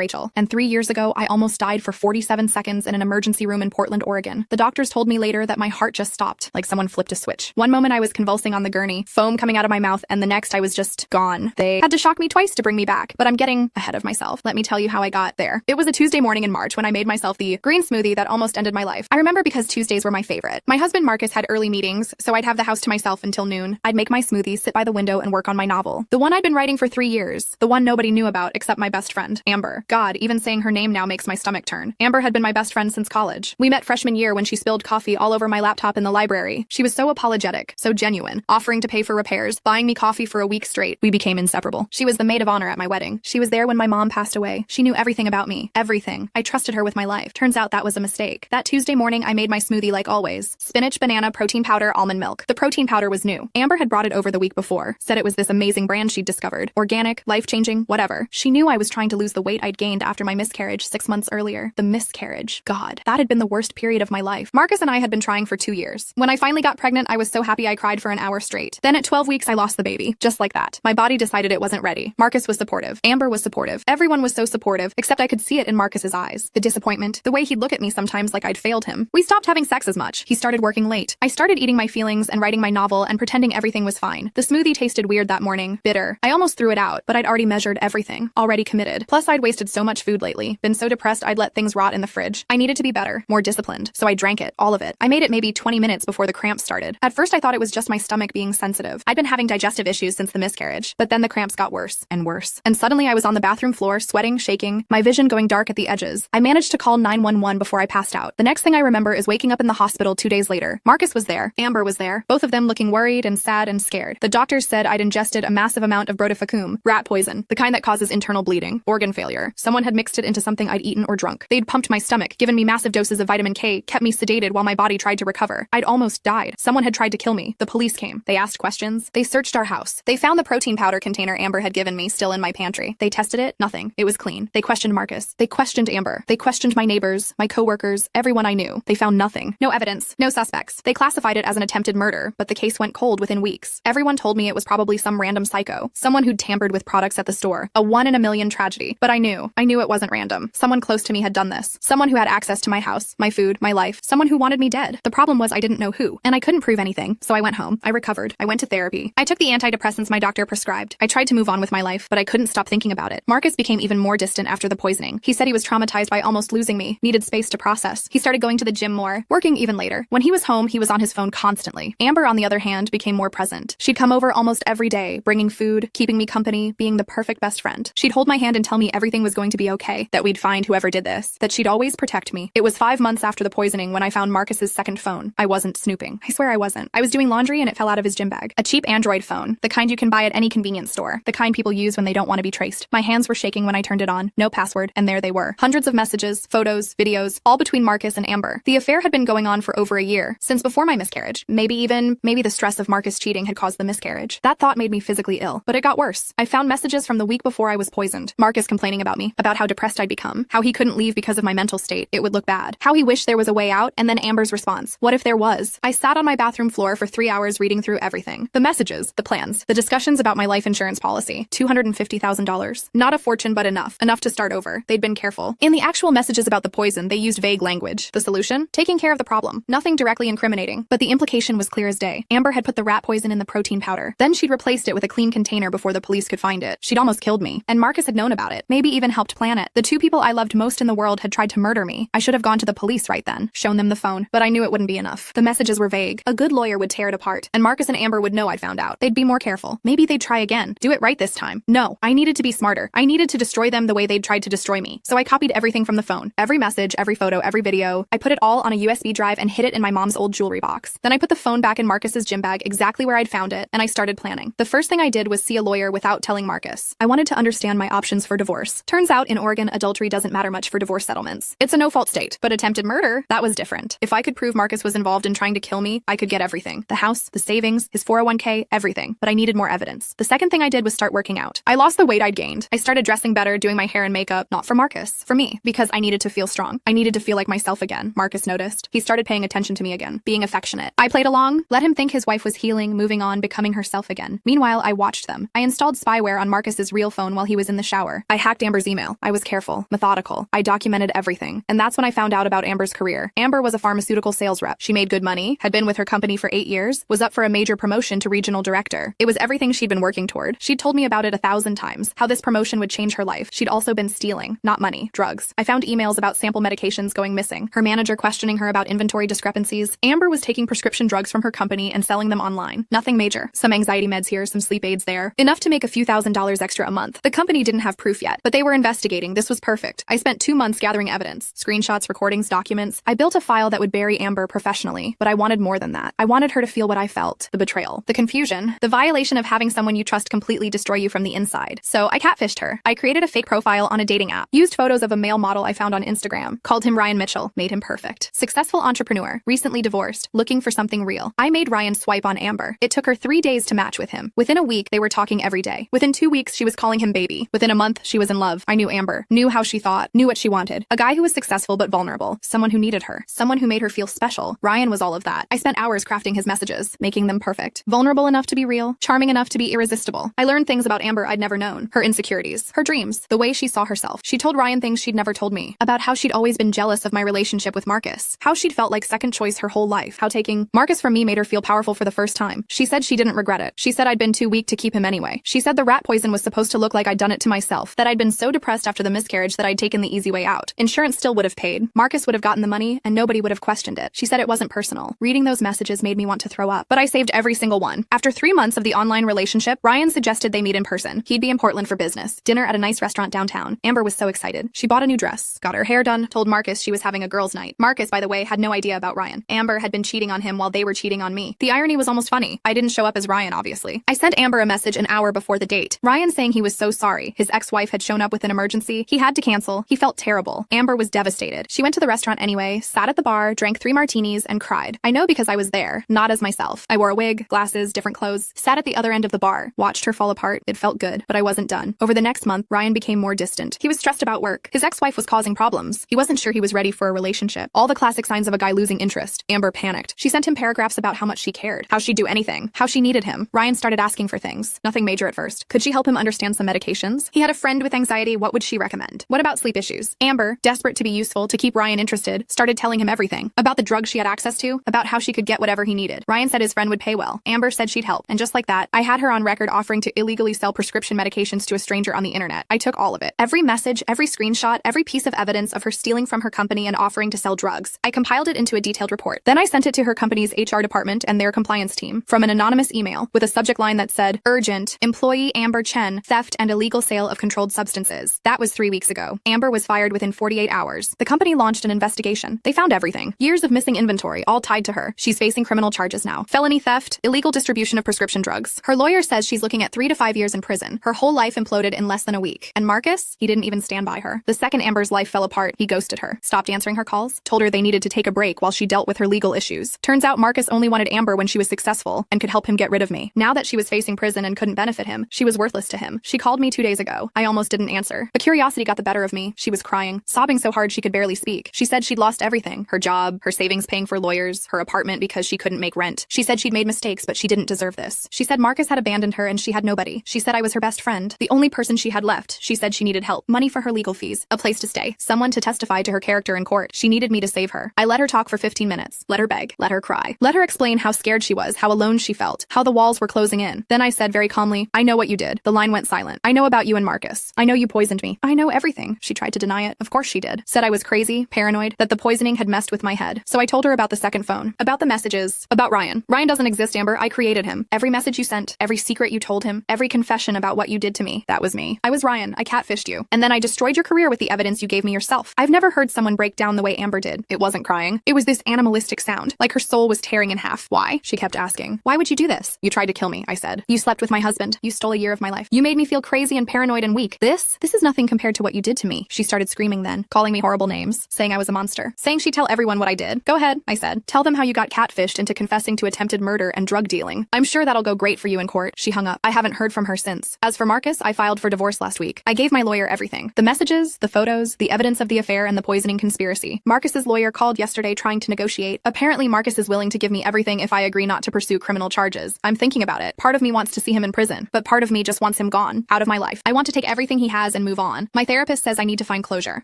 Rachel, and 3 years ago, I almost died for 47 seconds in an emergency room in Portland, Oregon. The doctors told me later that my heart just stopped, like someone flipped a switch. One moment I was convulsing on the gurney, foam coming out of my mouth, and the next I was just gone. They had to shock me twice to bring me back, but I'm getting ahead of myself. Let me tell you how I got there. It was a Tuesday morning in March when I made myself the green smoothie that almost ended my life. I remember because Tuesdays were my favorite. My husband Marcus had early meetings, so I'd have the house to myself until noon. I'd make my smoothie, sit by the window, and work on my novel. The one I'd been writing for 3 years. The one nobody knew about except my best friend, Amber. God, even saying her name now makes my stomach turn. Amber had been my best friend since college. We met freshman year when she spilled coffee all over my laptop in the library. She was so apologetic, so genuine, offering to pay for repairs, buying me coffee for a week straight. We became inseparable. She was the maid of honor at my wedding. She was there when my mom passed away. She knew everything about me. Everything. I trusted her with my life. Turns out that was a mistake. That Tuesday morning, I made my smoothie like always. Spinach, banana, protein powder, almond milk. The protein powder was new. Amber had brought it over the week before. Said it was this amazing brand she'd discovered. Organic, life-changing, whatever. She knew I was trying to lose the weight I'd gained after my miscarriage 6 months earlier. The miscarriage. God, that had been the worst period of my life. Marcus and I had been trying for 2 years. When I finally got pregnant, I was so happy I cried for an hour straight. Then at 12 weeks, I lost the baby. Just like that. My body decided it wasn't ready. Marcus was supportive. Amber was supportive. Everyone was so supportive, except I could see it in Marcus's eyes. The disappointment. The way he'd look at me sometimes like I'd failed him. We stopped having sex as much. He started working late. I started eating my feelings and writing my novel and pretending everything was fine. The smoothie tasted weird that morning. Bitter. I almost threw it out, but I'd already measured everything. Already committed. Plus, I'd wasted so much food lately. Been so depressed I'd let things rot in the fridge. I needed to be better, more disciplined, so I drank it, all of it. I made it maybe 20 minutes before the cramps started. At first, I thought it was just my stomach being sensitive. I'd been having digestive issues since the miscarriage, but then the cramps got worse and worse. And suddenly I was on the bathroom floor, sweating, shaking, my vision going dark at the edges. I managed to call 911 before I passed out. The next thing I remember is waking up in the hospital 2 days later. Marcus was there. Amber was there. Both of them looking worried and sad and scared. The doctors said I'd ingested a massive amount of brotifacum, rat poison, the kind that causes internal bleeding, organ failure. Someone had mixed it into something I'd eaten or drunk. They'd pumped my stomach, given me massive doses of vitamin K, kept me sedated while my body tried to recover. I'd almost died. Someone had tried to kill me. The police came. They asked questions. They searched our house. They found the protein powder container Amber had given me still in my pantry. They tested it. Nothing. It was clean. They questioned Marcus. They questioned Amber. They questioned my neighbors, my coworkers, everyone I knew. They found nothing. No evidence. No suspects. They classified it as an attempted murder, but the case went cold within weeks. Everyone told me it was probably some random psycho. Someone who'd tampered with products at the store. A 1 in a million tragedy. But I knew it wasn't random. Someone close to me had done this. Someone who had access to my house, my food, my life. Someone who wanted me dead. The problem was I didn't know who, and I couldn't prove anything. So I went home. I recovered. I went to therapy. I took the antidepressants my doctor prescribed. I tried to move on with my life, but I couldn't stop thinking about it. Marcus became even more distant after the poisoning. He said he was traumatized by almost losing me, needed space to process. He started going to the gym more, working even later. When he was home, he was on his phone constantly. Amber, on the other hand, became more present. She'd come over almost every day, bringing food, keeping me company, being the perfect best friend. She'd hold my hand and tell me everything was going to be okay, that we'd find whoever did this, that she'd always protect me. It was 5 months after the poisoning when I found Marcus's second phone. I wasn't snooping. I swear I wasn't. I was doing laundry and it fell out of his gym bag. A cheap Android phone, the kind you can buy at any convenience store, the kind people use when they don't want to be traced. My hands were shaking when I turned it on, no password, and there they were. Hundreds of messages, photos, videos, all between Marcus and Amber. The affair had been going on for over a year, since before my miscarriage. Maybe the stress of Marcus cheating had caused the miscarriage. That thought made me physically ill, but it got worse. I found messages from the week before I was poisoned. Marcus complaining about me, about how depressed I'd become, how he couldn't leave because of my mental state, it would look bad, how he wished there was a way out, and then Amber's response. What if there was? I sat on my bathroom floor for 3 hours reading through everything. The messages, the plans, the discussions about my life insurance policy. $250,000. Not a fortune, but enough to start over. They'd been careful. In the actual messages about the poison, they used vague language. The solution? Taking care of the problem. Nothing directly incriminating, but the implication was clear as day. Amber had put the rat poison in the protein powder. Then she'd replaced it with a clean container before the police could find it. She'd almost killed me. And Marcus had known about it. Maybe even helped plan it. The 2 people I loved most in the world had tried to murder me. I should have gone to the police right then, shown them the phone, but I knew it wouldn't be enough. The messages were vague. A good lawyer would tear it apart, and Marcus and Amber would know I'd found out. They'd be more careful. Maybe they'd try again. Do it right this time. No, I needed to be smarter. I needed to destroy them the way they'd tried to destroy me. So I copied everything from the phone. Every message, every photo, every video. I put it all on a USB drive and hid it in my mom's old jewelry box. Then I put the phone back in Marcus's gym bag exactly where I'd found it, and I started planning. The first thing I did was see a lawyer without telling Marcus. I wanted to understand my options for divorce. Turns out in Oregon, adultery doesn't matter much for divorce settlements. It's a no-fault state, but attempted murder, that was different. If I could prove Marcus was involved in trying to kill me, I could get everything. The house, the savings, his 401k, everything. But I needed more evidence. The second thing I did was start working out. I lost the weight I'd gained. I started dressing better, doing my hair and makeup, not for Marcus, for me, because I needed to feel strong. I needed to feel like myself again. Marcus noticed. He started paying attention to me again, being affectionate. I played along, let him think his wife was healing, moving on, becoming herself again. Meanwhile, I watched them. I installed spyware on Marcus's real phone while he was in the shower. I hacked Amber's email. I was careful, methodical. I documented everything. And that's when I found out about Amber's career. Amber was a pharmaceutical sales rep. She made good money, had been with her company for 8 years, was up for a major promotion to regional director. It was everything she'd been working toward. She'd told me about it 1,000 times, how this promotion would change her life. She'd also been stealing, not money, drugs. I found emails about sample medications going missing, her manager questioning her about inventory discrepancies. Amber was taking prescription drugs from her company and selling them online. Nothing major. Some anxiety meds here, some sleep aids there. Enough to make a few $1,000s extra a month. The company didn't have proof yet, but they were investigating. This was perfect. I spent 2 months gathering evidence, screenshots, recordings, documents. I built a file that would bury Amber professionally, but I wanted more than that. I wanted her to feel what I felt. The betrayal, the confusion, the violation of having someone you trust completely destroy you from the inside. So I catfished her. I created a fake profile on a dating app, used photos of a male model I found on Instagram, called him Ryan Mitchell, made him perfect. Successful entrepreneur, recently divorced, looking for something real. I made Ryan swipe on Amber. It took her 3 days to match with him. Within a week, they were talking every day. Within 2 weeks, she was calling him baby. Within a month, she was in love. I knew Amber, knew how she thought, knew what she wanted. A guy who was successful but vulnerable, someone who needed her, someone who made her feel special. Ryan was all of that. I spent hours crafting his messages, making them perfect. Vulnerable enough to be real, charming enough to be irresistible. I learned things about Amber I'd never known. Her insecurities, her dreams, the way she saw herself. She told Ryan things she'd never told me, about how she'd always been jealous of my relationship with Marcus, how she'd felt like second choice her whole life, how taking Marcus from me made her feel powerful for the first time. She said she didn't regret it. She said I'd been too weak to keep him anyway. She said the rat poison was supposed to look like I'd done it to myself, that I'd been so depressed after the miscarriage that I'd taken the easy way out. Insurance still would have paid. Marcus would have gotten the money, and nobody would have questioned it. She said it wasn't personal. Reading those messages made me want to throw up, but I saved every single one. After 3 months of the online relationship, Ryan suggested they meet in person. He'd be in Portland for business. Dinner at a nice restaurant downtown. Amber was so excited. She bought a new dress, got her hair done, told Marcus she was having a girls' night. Marcus, by the way, had no idea about Ryan. Amber had been cheating on him while they were cheating on me. The irony was almost funny. I didn't show up as Ryan, obviously. I sent Amber a message an hour before the date. Ryan saying he was so sorry. His ex-wife had shown up with an emergency. He had to cancel. He felt terrible. Amber was devastated. She went to the restaurant anyway, sat at the bar, drank 3 martinis, and cried. I know because I was there, not as myself. I wore a wig, glasses, different clothes, sat at the other end of the bar, watched her fall apart. It felt good, but I wasn't done. Over the next month, Ryan became more distant. He was stressed about work. His ex-wife was causing problems. He wasn't sure he was ready for a relationship. All the classic signs of a guy losing interest. Amber panicked. She sent him paragraphs about how much she cared, how she'd do anything, how she needed him. Ryan started asking for things. Nothing major at first. Could she help him understand some medications? He had a friend with anxiety. What would she recommend? What about sleep issues? Amber, desperate to be useful, to keep Ryan interested, started telling him everything. About the drugs she had access to, about how she could get whatever he needed. Ryan said his friend would pay well. Amber said she'd help. And just like that, I had her on record offering to illegally sell prescription medications to a stranger on the internet. I took all of it. Every message, every screenshot, every piece of evidence of her stealing from her company and offering to sell drugs. I compiled it into a detailed report. Then I sent it to her company's HR department and their compliance team from an anonymous email with a subject line that said, "Urgent, employee Amber Chen, theft and illegal sale of controlled substances." That was 3 weeks ago. Amber was fired within 48 hours. The company launched an investigation. They found everything. Years of missing inventory, all tied to her. She's facing criminal charges now. Felony theft, illegal distribution of prescription drugs. Her lawyer says she's looking at 3 to 5 years in prison. Her whole life imploded in less than a week. And Marcus? He didn't even stand by her. The second Amber's life fell apart, he ghosted her, stopped answering her calls, told her they needed to take a break while she dealt with her legal issues. Turns out Marcus only wanted Amber when she was successful and could help him get rid of me. Now that she was facing prison and couldn't benefit him, she was worthless to him. She called me 2 days ago. I almost didn't answer. But curiosity got the better of me. She was crying, sobbing so hard she could barely speak. She said she'd lost everything. Her job, her savings paying for lawyers, her apartment because she couldn't make rent. She said she'd made mistakes, but she didn't deserve this. She said Marcus had abandoned her and she had nobody. She said I was her best friend, the only person she had left. She said she needed help, money for her legal fees, a place to stay, someone to testify to her character in court. She needed me to save her. I let her talk for 15 minutes, let her beg, let her cry, let her explain how scared she was, how alone she felt, how the walls were closing in. Then I said very calmly, "I know what you did." The line went silent. "I know about you and Marcus. I know you poisoned me. I know everything." She tried to deny it. Of course she did. Said I was crazy, paranoid, that the poisoning had messed with my head. So I told her about the second phone, about the messages, about Ryan. Ryan doesn't exist, Amber. I created him. Every message you sent, every secret you told him, every confession about what you did to me, that was me. I was Ryan. I catfished you. And then I destroyed your career with the evidence you gave me yourself. I've never heard someone break down the way Amber did. It wasn't crying. It was this animalistic sound, like her soul was tearing in half. Why? She kept asking. Why would you do this? You tried to kill me, I said. You slept with my husband. You stole a year of my life. You made me feel crazy and paranoid and weak. This is nothing compared to what you did to me. She started screaming then, calling me horrible names, saying I was a monster, saying she'd tell everyone what I did. Go ahead, I said. Tell them how you got catfished into confessing to attempted murder and drug dealing. I'm sure that'll go great for you in court. She hung up. I haven't heard from her since. As for Marcus, I filed for divorce last week. I gave my lawyer everything. The messages, the photos, the evidence of the affair and the poisoning conspiracy. Marcus's lawyer called yesterday trying to negotiate. Apparently Marcus is willing to give me everything if I agree not to pursue criminal charges. I'm thinking about it. Part of me wants to see him in prison, but part of me just wants him gone, out of my life. I want to take everything he has pause and move on. My therapist says I need to find closure,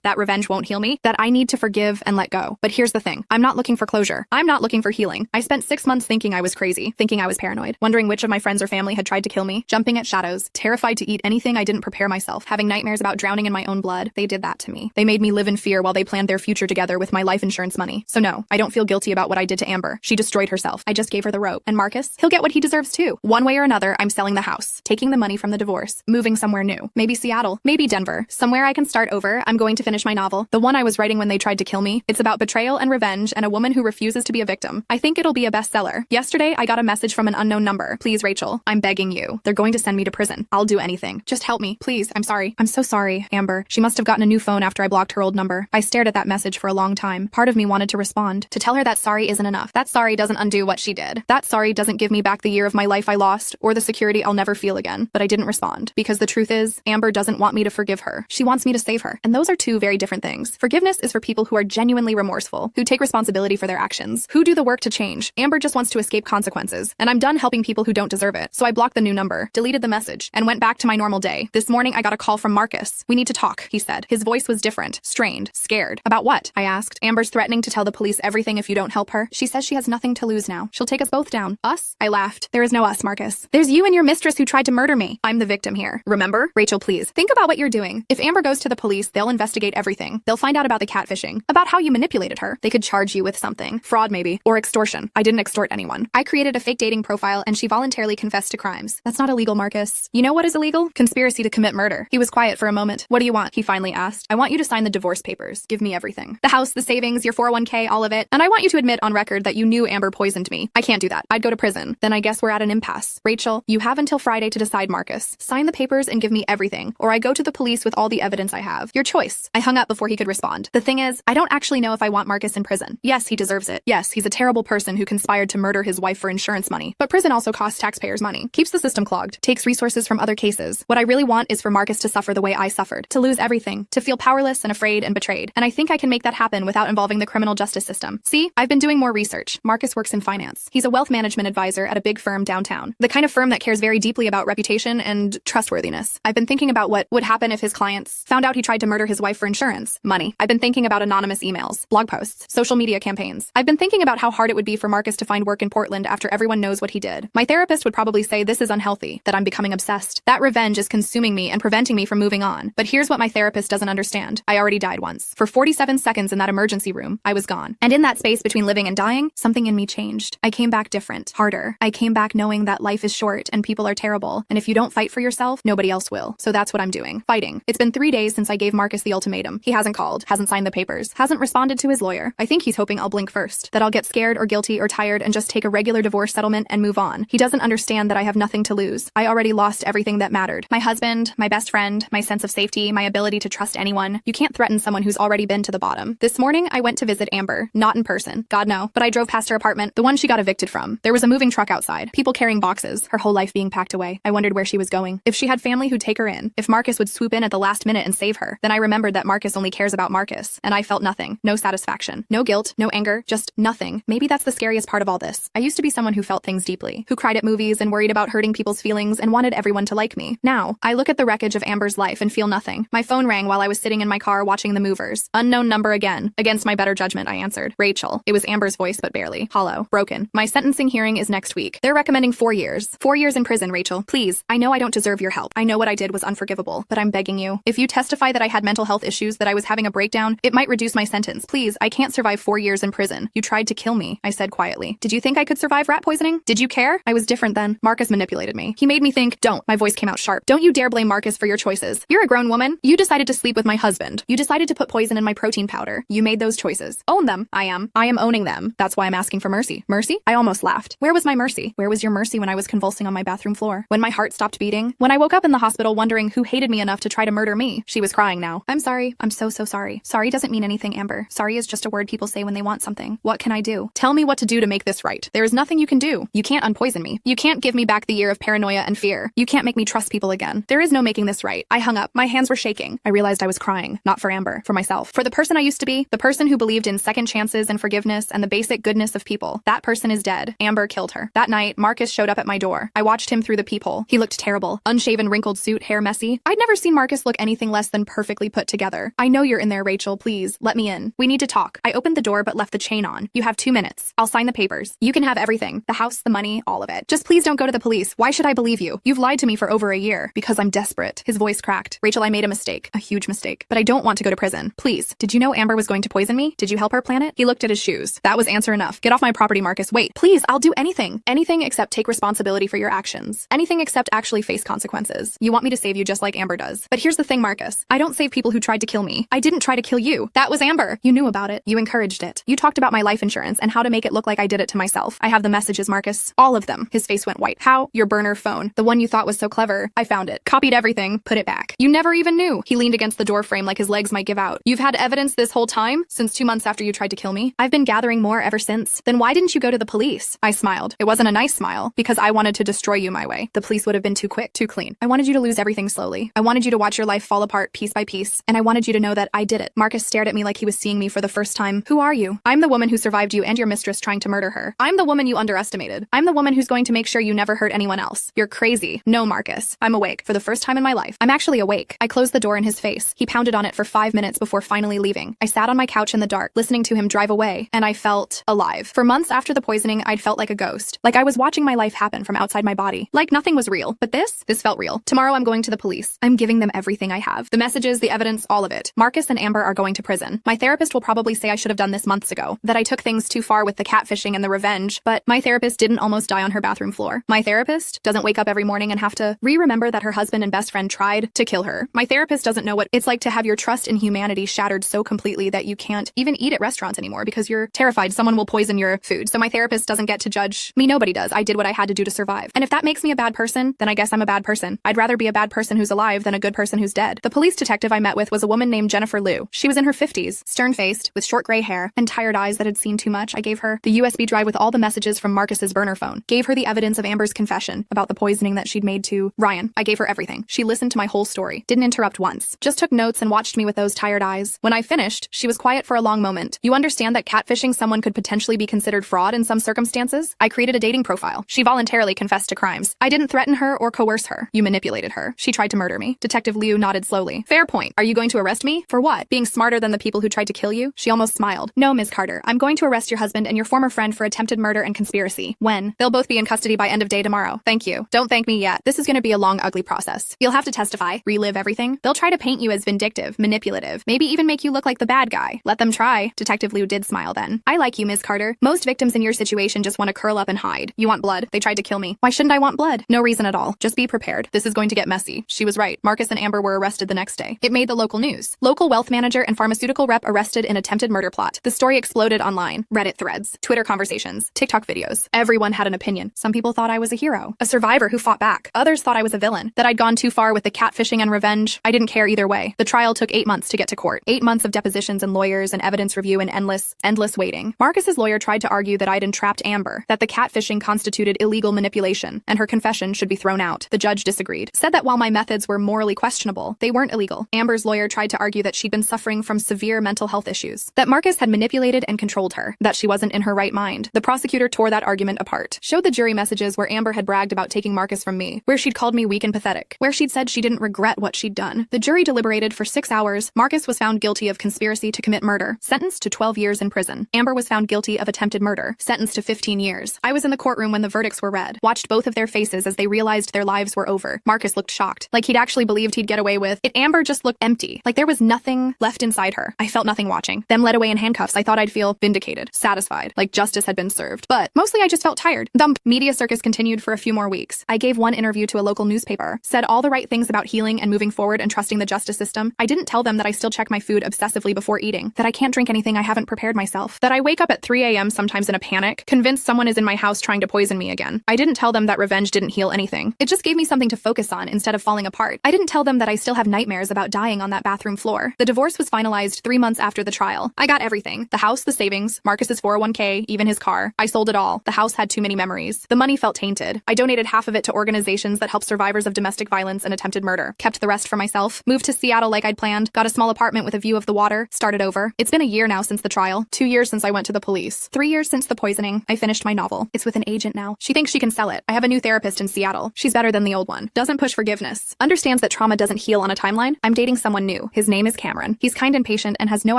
that revenge won't heal me, that I need to forgive and let go. But here's the thing. I'm not looking for closure. I'm not looking for healing. I spent 6 months thinking I was crazy, thinking I was paranoid, wondering which of my friends or family had tried to kill me, jumping at shadows, terrified to eat anything I didn't prepare myself, having nightmares about drowning in my own blood. They did that to me. They made me live in fear while they planned their future together with my life insurance money. So no, I don't feel guilty about what I did to Amber. She destroyed herself. I just gave her the rope. And Marcus, he'll get what he deserves too. One way or another, I'm selling the house, taking the money from the divorce, moving somewhere new. Maybe Seattle, maybe Denver, somewhere I can start over. I'm going to finish my novel, the one I was writing when they tried to kill me. It's about betrayal and revenge and a woman who refuses to be a victim. I think it'll be a bestseller. Yesterday, I got a message from an unknown number. Please, Rachel, I'm begging you. They're going to send me to prison. I'll do anything. Just help me, please. I'm sorry. I'm so sorry, Amber. She must have gotten a new phone after I blocked her old number. I stared at that message for a long time. Part of me wanted to respond, to tell her that sorry isn't enough. That sorry doesn't undo what she did. That sorry doesn't give me back the year of my life I lost or the security I'll never feel again. But I didn't respond because the truth is, Amber doesn't want me to forgive her. She wants me to save her. And those are two very different things. Forgiveness is for people who are genuinely remorseful, who take responsibility for their actions, who do the work to change. Amber just wants to escape consequences, and I'm done helping people who don't deserve it. So I blocked the new number, deleted the message, and went back to my normal day. This morning I got a call from Marcus. We need to talk, he said. His voice was different, strained, scared. About what? I asked. Amber's threatening to tell the police everything if you don't help her. She says she has nothing to lose now. She'll take us both down. Us? I laughed. There is no us, Marcus. There's you and your mistress who tried to murder me. I'm the victim here. Remember? Rachel, please. Think about what you're doing. If Amber goes to the police, they'll investigate everything. They'll find out about the catfishing, about how you manipulated her. They could charge you with something. Fraud, maybe. Or extortion. I didn't extort anyone. I created a fake dating profile and she voluntarily confessed to crimes. That's not illegal, Marcus. You know what is illegal? Conspiracy to commit murder. He was quiet for a moment. What do you want? He finally asked. I want you to sign the divorce papers. Give me everything. The house, the savings, your 401k, all of it. And I want you to admit on record that you knew Amber poisoned me. I can't do that. I'd go to prison. Then I guess we're at an impasse. Rachel, you have until Friday to decide, Marcus. Sign the papers and give me everything, or I go to the police with all the evidence I have. Your choice. I hung up before he could respond. The thing is, I don't actually know if I want Marcus in prison. Yes, he deserves it. Yes, he's a terrible person who conspired to murder his wife for insurance money. But prison also costs taxpayers money, keeps the system clogged, takes resources from other cases. What I really want is for Marcus to suffer the way I suffered, to lose everything, to feel powerless and afraid and betrayed. And I think I can make that happen without involving the criminal justice system. See, I've been doing more research. Marcus works in finance. He's a wealth management advisor at a big firm downtown. The kind of firm that cares very deeply about reputation and trustworthiness. I've been thinking about what would happen if his clients found out he tried to murder his wife for insurance. Money. I've been thinking about anonymous emails, blog posts, social media campaigns. I've been thinking about how hard it would be for Marcus to find work in Portland after everyone knows what he did. My therapist would probably say this is unhealthy, that I'm becoming obsessed. That revenge is consuming me and preventing me from moving on. But here's what my therapist doesn't understand. I already died once. For 47 seconds in that emergency room, I was gone. And in that space between living and dying, something in me changed. I came back different, harder. I came back knowing that life is short and people are terrible. And if you don't fight for yourself, nobody else will. So that's what I'm doing. Fighting. It's been 3 days since I gave Marcus the ultimatum. He hasn't called, hasn't signed the papers, hasn't responded to his lawyer. I think he's hoping I'll blink first, that I'll get scared or guilty or tired and just take a regular divorce settlement and move on. He doesn't understand that I have nothing to lose. I already lost everything that mattered. My husband, my best friend, my sense of safety, my ability to trust anyone. You can't threaten someone who's already been to the bottom. This morning, I went to visit Amber. Not in person. God no. But I drove past her apartment, the one she got evicted from. There was a moving truck outside. People carrying boxes. Her whole life being packed away. I wondered where she was going. If she had family who'd take her in. If Marcus would swoop in at the last minute and save her. Then I remembered that Marcus only cares about Marcus. And I felt nothing. No satisfaction. No guilt. No anger. Just nothing. Maybe that's the scariest part of all this. I used to be someone who felt things deeply. Who cried at movies and worried about hurting people's feelings and wanted everyone to like me. Now, I look at the wreckage of Amber's life and feel nothing. My phone rang while I was sitting in my car watching The Movers. Unknown number again. Against my better judgment, I answered. Rachel. It was Amber's voice, but barely. Hollow. Broken. My sentencing hearing is next week. They're recommending 4 years. 4 years in prison, Rachel. Please. I know I don't deserve your help. I know what I did was unforgivable, but I'm begging you. If you testify that I had mental health issues, that I was having a breakdown, it might reduce my sentence. Please, I can't survive 4 years in prison. You tried to kill me, I said quietly. Did you think I could survive rat poisoning? Did you care? I was different then. Marcus manipulated me. He made me think, don't. My voice came out sharp. Don't you dare blame Marcus for your choices. You're a grown woman. You decided to sleep with my husband. You decided to put poison in my protein powder. You made those choices. Own them. I am owning them. That's why I'm asking for mercy. Mercy? I almost laughed. Where was my mercy? Where was your mercy when I was convulsing on my bathroom floor? When my heart stopped beating? When I woke up in the hospital wondering who hated me enough to try to murder me? She was crying now. I'm sorry. I'm so sorry. Sorry doesn't mean anything, Amber. Sorry is just a word people say when they want something. What can I do? Tell me what to do to make this right. There is nothing you can do. You can't unpoison me. You can't give me back the year of paranoia and fear. You can't make me trust people again. There is no making this right. I hung up. My hands were shaking. I realized I was crying. Not for Amber. For myself. For the person I used to be. The person who believed in second chances and forgiveness and the basic goodness of people. That person is dead. Amber killed her. That night, Marcus showed up at my door. I watched him through the peephole. He looked terrible. Unshaven, wrinkled suit, hair messy. I'd never never seen Marcus look anything less than perfectly put together. I know you're in there, Rachel. Please, let me in. We need to talk. I opened the door but left the chain on. You have 2 minutes. I'll sign the papers. You can have everything. The house, the money, all of it. Just please don't go to the police. Why should I believe you? You've lied to me for over a year. Because I'm desperate. His voice cracked. Rachel, I made a mistake. A huge mistake. But I don't want to go to prison. Please. Did you know Amber was going to poison me? Did you help her plan it? He looked at his shoes. That was answer enough. Get off my property, Marcus. Wait. Please, I'll do anything. Anything except take responsibility for your actions. Anything except actually face consequences. You want me to save you just like Amber does. But here's the thing, Marcus. I don't save people who tried to kill me. I didn't try to kill you. That was Amber. You knew about it. You encouraged it. You talked about my life insurance and how to make it look like I did it to myself. I have the messages, Marcus. All of them. His face went white. How? Your burner phone. The one you thought was so clever. I found it. Copied everything. Put it back. You never even knew. He leaned against the door frame like his legs might give out. You've had evidence this whole time? Since 2 months after you tried to kill me? I've been gathering more ever since. Then why didn't you go to the police? I smiled. It wasn't a nice smile, because I wanted to destroy you my way. The police would have been too quick, too clean. I wanted you to lose everything slowly. I wanted you to watch your life fall apart piece by piece, and I wanted you to know that I did it. Marcus stared at me like he was seeing me for the first time. Who are you? I'm the woman who survived you and your mistress trying to murder her. I'm the woman you underestimated. I'm the woman who's going to make sure you never hurt anyone else. You're crazy. No, Marcus. I'm awake. For the first time in my life. I'm actually awake. I closed the door in his face. He pounded on it for 5 minutes before finally leaving. I sat on my couch in the dark, listening to him drive away, and I felt alive. For months after the poisoning, I'd felt like a ghost. Like I was watching my life happen from outside my body. Like nothing was real. But this felt real. Tomorrow I'm going to the police. I'm giving them everything I have. The messages, the evidence, all of it. Marcus and Amber are going to prison. My therapist will probably say I should have done this months ago. That I took things too far with the catfishing and the revenge. But my therapist didn't almost die on her bathroom floor. My therapist doesn't wake up every morning and have to remember that her husband and best friend tried to kill her. My therapist doesn't know what it's like to have your trust in humanity shattered so completely that you can't even eat at restaurants anymore because you're terrified someone will poison your food. So my therapist doesn't get to judge me. Nobody does. I did what I had to do to survive. And if that makes me a bad person, then I guess I'm a bad person. I'd rather be a bad person who's alive than a good person who's dead. The police detective I met with was a woman named Jennifer Liu. She was in her 50s, stern-faced, with short gray hair, and tired eyes that had seen too much. I gave her the USB drive with all the messages from Marcus's burner phone. Gave her the evidence of Amber's confession about the poisoning that she'd made to Ryan. I gave her everything. She listened to my whole story. Didn't interrupt once. Just took notes and watched me with those tired eyes. When I finished, she was quiet for a long moment. You understand that catfishing someone could potentially be considered fraud in some circumstances? I created a dating profile. She voluntarily confessed to crimes. I didn't threaten her or coerce her. You manipulated her. She tried to murder me. Detective Liu nodded slowly. Fair point. Are you going to arrest me? For what? Being smarter than the people who tried to kill you? She almost smiled. No, Ms. Carter. I'm going to arrest your husband and your former friend for attempted murder and conspiracy. When? They'll both be in custody by end of day tomorrow. Thank you. Don't thank me yet. This is going to be a long, ugly process. You'll have to testify, relive everything. They'll try to paint you as vindictive, manipulative, maybe even make you look like the bad guy. Let them try. Detective Liu did smile then. I like you, Ms. Carter. Most victims in your situation just want to curl up and hide. You want blood. They tried to kill me. Why shouldn't I want blood? No reason at all. Just be prepared. This is going to get messy. She was right. Marcus and Amber were arrested the next day. It made the local news. Local wealth manager and pharmaceutical rep arrested in attempted murder plot. The story exploded online. Reddit threads, Twitter conversations, TikTok videos. Everyone had an opinion. Some people thought I was a hero, a survivor who fought back. Others thought I was a villain, that I'd gone too far with the catfishing and revenge. I didn't care either way. The trial took 8 months to get to court. 8 months of depositions and lawyers and evidence review and endless waiting. Marcus's lawyer tried to argue that I'd entrapped Amber, that the catfishing constituted illegal manipulation, and her confession should be thrown out. The judge disagreed, said that while my methods were morally questionable, they weren't illegal. Amber's lawyer tried to argue that she'd been suffering from severe mental health issues, that Marcus had manipulated and controlled her, that she wasn't in her right mind. The prosecutor tore that argument apart, showed the jury messages where Amber had bragged about taking Marcus from me, where she'd called me weak and pathetic, where she'd said she didn't regret what she'd done. The jury deliberated for 6 hours. Marcus was found guilty of conspiracy to commit murder, sentenced to 12 years in prison. Amber was found guilty of attempted murder, sentenced to 15 years. I was in the courtroom when the verdicts were read, watched both of their faces as they realized their lives were over. Marcus looked shocked, like he'd actually believed he'd get away with it. Amber just looked empty, like there was nothing left inside her. I felt nothing watching. Them led away in handcuffs. I thought I'd feel vindicated, satisfied, like justice had been served. But mostly I just felt tired. The media circus continued for a few more weeks. I gave one interview to a local newspaper, said all the right things about healing and moving forward and trusting the justice system. I didn't tell them that I still check my food obsessively before eating, that I can't drink anything I haven't prepared myself, that I wake up at 3 a.m. sometimes in a panic, convinced someone is in my house trying to poison me again. I didn't tell them that revenge didn't heal anything. It just gave me something to focus on instead of falling apart. I didn't tell them that I still have nightmares about dying on that bathroom floor. The divorce was finalized 3 months after the trial. I got everything. The house, the savings, Marcus's 401k, even his car. I sold it all. The house had too many memories. The money felt tainted. I donated half of it to organizations that help survivors of domestic violence and attempted murder. Kept the rest for myself. Moved to Seattle like I'd planned. Got a small apartment with a view of the water. Started over. It's been a year now since the trial. 2 years since I went to the police. 3 years since the poisoning. I finished my novel. It's with an agent now. She thinks she can sell it. I have a new therapist in Seattle. She's better than the old one. Doesn't push forgiveness. Understands that that trauma doesn't heal on a timeline? I'm dating someone new. His name is Cameron. He's kind and patient and has no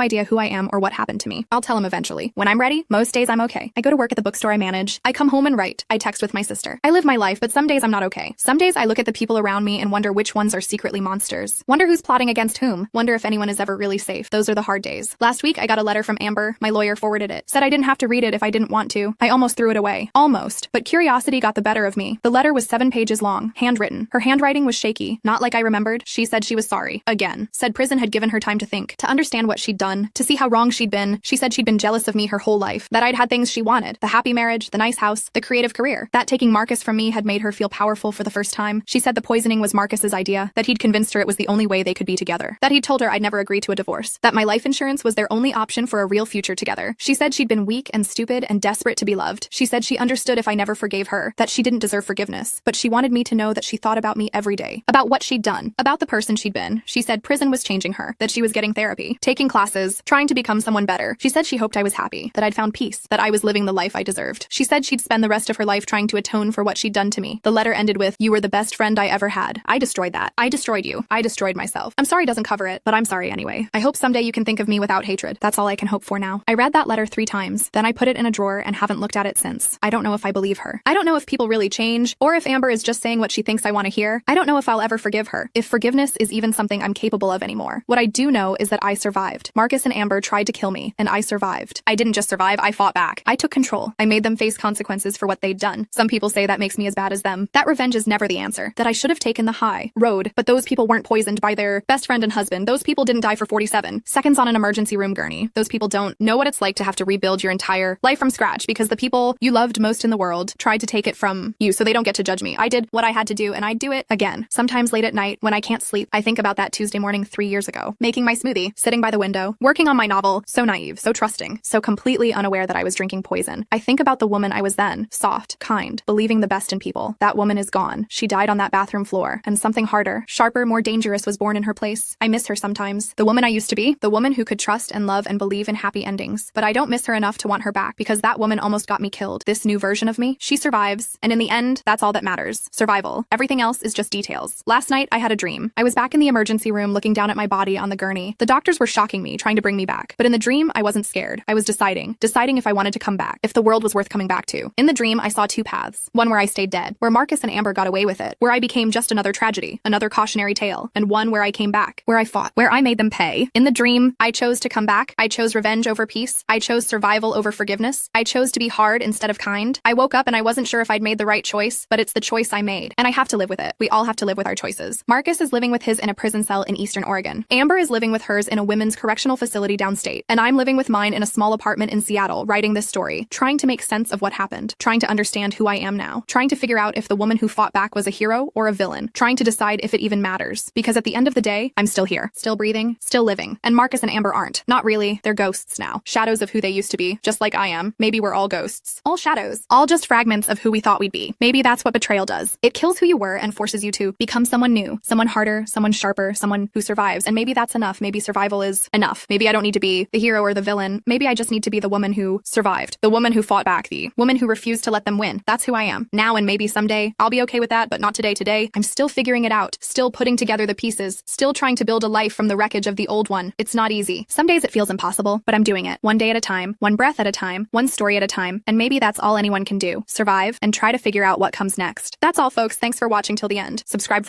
idea who I am or what happened to me. I'll tell him eventually. When I'm ready, most days I'm okay. I go to work at the bookstore I manage. I come home and write. I text with my sister. I live my life, but some days I'm not okay. Some days I look at the people around me and wonder which ones are secretly monsters. Wonder who's plotting against whom. Wonder if anyone is ever really safe. Those are the hard days. Last week I got a letter from Amber. My lawyer forwarded it. Said I didn't have to read it if I didn't want to. I almost threw it away. Almost. But curiosity got the better of me. The letter was 7 pages long, handwritten. Her handwriting was shaky, not like I remembered. She said she was sorry. Again. Said prison had given her time to think, to understand what she'd done, to see how wrong she'd been. She said she'd been jealous of me her whole life, that I'd had things she wanted, the happy marriage, the nice house, the creative career. That taking Marcus from me had made her feel powerful for the first time. She said the poisoning was Marcus's idea, that he'd convinced her it was the only way they could be together, that he'd told her I'd never agree to a divorce, that my life insurance was their only option for a real future together. She said she'd been weak and stupid and desperate to be loved. She said she understood if I never forgave her, that she didn't deserve forgiveness, but she wanted me to know that she thought about me every day, about what she'd done, about the person she'd been. She said prison was changing her, that she was getting therapy, taking classes, trying to become someone better. She said she hoped I was happy, that I'd found peace, that I was living the life I deserved. She said she'd spend the rest of her life trying to atone for what she'd done to me. The letter ended with, "You were the best friend I ever had. I destroyed that. I destroyed you. I destroyed myself. I'm sorry doesn't cover it, but I'm sorry anyway. I hope someday you can think of me without hatred. That's all I can hope for now." I read that letter 3 times, then I put it in a drawer and haven't looked at it since. I don't know if I believe her. I don't know if people really change, or if Amber is just saying what she thinks I want to hear. I don't know if I'll ever forgive her, if forgiveness is even something I'm capable of anymore. What I do know is that I survived. Marcus and Amber tried to kill me, and I survived. I didn't just survive, I fought back. I took control. I made them face consequences for what they'd done. Some people say that makes me as bad as them. That revenge is never the answer. That I should have taken the high road, but those people weren't poisoned by their best friend and husband. Those people didn't die for 47 seconds on an emergency room gurney. Those people don't know what it's like to have to rebuild your entire life from scratch because the people you loved most in the world tried to take it from you, so they don't get to judge me. I did what I had to do, and I'd do it again. Sometimes late at night, when I can't sleep, I think about that Tuesday morning 3 years ago, making my smoothie, sitting by the window, working on my novel, so naive, so trusting, so completely unaware that I was drinking poison. I think about the woman I was then, soft, kind, believing the best in people. That woman is gone. She died on that bathroom floor, and something harder, sharper, more dangerous was born in her place. I miss her sometimes. The woman I used to be, the woman who could trust and love and believe in happy endings. But I don't miss her enough to want her back, because that woman almost got me killed. This new version of me, she survives, and in the end, that's all that matters. Survival. Everything else is just details. Last night, I had a dream. I was back in the emergency room looking down at my body on the gurney. The doctors were shocking me, trying to bring me back. But in the dream, I wasn't scared. I was deciding if I wanted to come back, if the world was worth coming back to. In the dream, I saw 2 paths. One where I stayed dead, where Marcus and Amber got away with it, where I became just another tragedy, another cautionary tale, and one where I came back, where I fought, where I made them pay. In the dream, I chose to come back. I chose revenge over peace. I chose survival over forgiveness. I chose to be hard instead of kind. I woke up and I wasn't sure if I'd made the right choice, but it's the choice I made, and I have to live with it. We all have to live with our choices. Marcus is living with his in a prison cell in Eastern Oregon. Amber is living with hers in a women's correctional facility downstate, and I'm living with mine in a small apartment in Seattle, writing this story, trying to make sense of what happened, trying to understand who I am now, trying to figure out if the woman who fought back was a hero or a villain, trying to decide if it even matters, because at the end of the day, I'm still here, still breathing, still living, and Marcus and Amber aren't. Not really, they're ghosts now, shadows of who they used to be, just like I am. Maybe we're all ghosts, all shadows, all just fragments of who we thought we'd be. Maybe that's what betrayal does. It kills who you were and forces you to become someone new, someone harder, someone sharper, someone who survives, and maybe that's enough. Maybe survival is enough. Maybe I don't need to be the hero or the villain. Maybe I just need to be the woman who survived, the woman who fought back, the woman who refused to let them win. That's who I am now, and maybe someday I'll be okay with that, but not today. Today, I'm still figuring it out, still putting together the pieces, still trying to build a life from the wreckage of the old one. It's not easy. Some days it feels impossible, but I'm doing it. One day at a time, one breath at a time, one story at a time, and maybe that's all anyone can do. Survive and try to figure out what comes next. That's all, folks. Thanks for watching till the end. Subscribe for